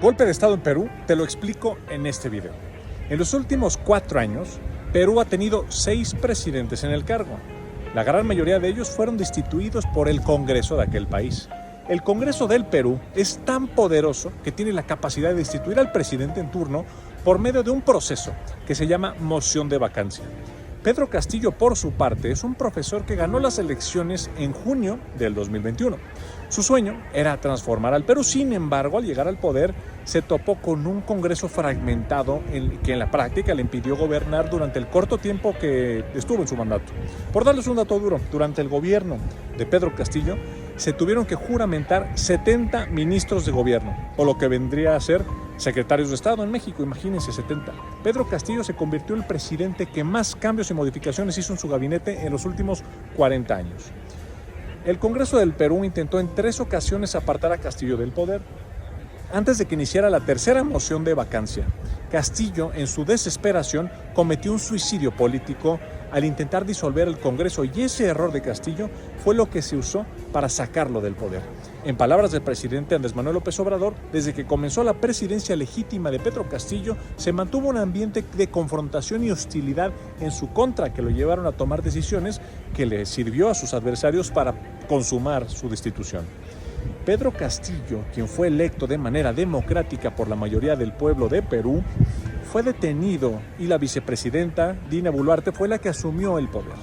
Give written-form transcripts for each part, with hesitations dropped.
Golpe de Estado en Perú, te lo explico en este video. En los últimos 4 años, Perú ha tenido 6 presidentes en el cargo. La gran mayoría de ellos fueron destituidos por el Congreso de aquel país. El Congreso del Perú es tan poderoso que tiene la capacidad de destituir al presidente en turno por medio de un proceso que se llama moción de vacancia. Pedro Castillo, por su parte, es un profesor que ganó las elecciones en junio del 2021. Su sueño era transformar al Perú, sin embargo, al llegar al poder, se topó con un Congreso fragmentado que en la práctica le impidió gobernar durante el corto tiempo que estuvo en su mandato. Por darles un dato duro, durante el gobierno de Pedro Castillo, se tuvieron que juramentar 70 ministros de gobierno, o lo que vendría a ser secretarios de Estado en México, imagínense, 70. Pedro Castillo se convirtió en el presidente que más cambios y modificaciones hizo en su gabinete en los últimos 40 años. El Congreso del Perú intentó en 3 ocasiones apartar a Castillo del poder. Antes de que iniciara la tercera moción de vacancia, Castillo, en su desesperación, cometió un suicidio político al intentar disolver el Congreso, y ese error de Castillo fue lo que se usó para sacarlo del poder. En palabras del presidente Andrés Manuel López Obrador, desde que comenzó la presidencia legítima de Pedro Castillo, se mantuvo un ambiente de confrontación y hostilidad en su contra que lo llevaron a tomar decisiones que le sirvió a sus adversarios para consumar su destitución. Pedro Castillo, quien fue electo de manera democrática por la mayoría del pueblo de Perú, fue detenido y la vicepresidenta Dina Boluarte fue la que asumió el poder.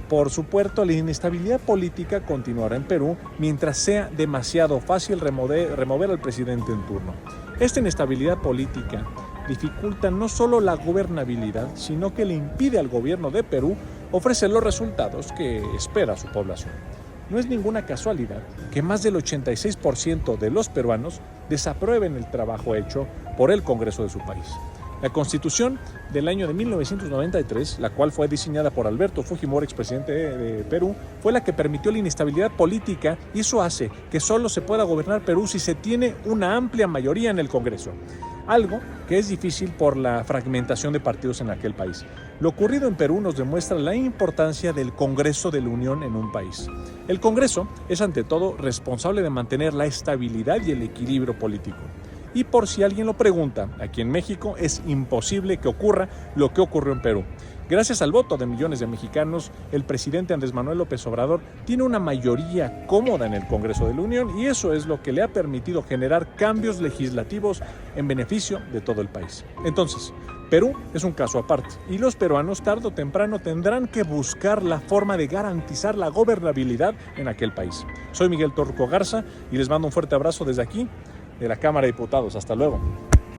Por supuesto, la inestabilidad política continuará en Perú mientras sea demasiado fácil remover al presidente en turno. Esta inestabilidad política dificulta no solo la gobernabilidad, sino que le impide al gobierno de Perú ofrecer los resultados que espera su población. No es ninguna casualidad que más del 86% de los peruanos desaprueben el trabajo hecho por el Congreso de su país. La Constitución del año de 1993, la cual fue diseñada por Alberto Fujimori, expresidente de Perú, fue la que permitió la inestabilidad política, y eso hace que solo se pueda gobernar Perú si se tiene una amplia mayoría en el Congreso. Algo que es difícil por la fragmentación de partidos en aquel país. Lo ocurrido en Perú nos demuestra la importancia del Congreso de la Unión en un país. El Congreso es ante todo responsable de mantener la estabilidad y el equilibrio político. Y por si alguien lo pregunta, aquí en México es imposible que ocurra lo que ocurrió en Perú. Gracias al voto de millones de mexicanos, el presidente Andrés Manuel López Obrador tiene una mayoría cómoda en el Congreso de la Unión, y eso es lo que le ha permitido generar cambios legislativos en beneficio de todo el país. Entonces, Perú es un caso aparte, y los peruanos tarde o temprano tendrán que buscar la forma de garantizar la gobernabilidad en aquel país. Soy Miguel Torruco Garza y les mando un fuerte abrazo desde aquí, de la Cámara de Diputados. Hasta luego.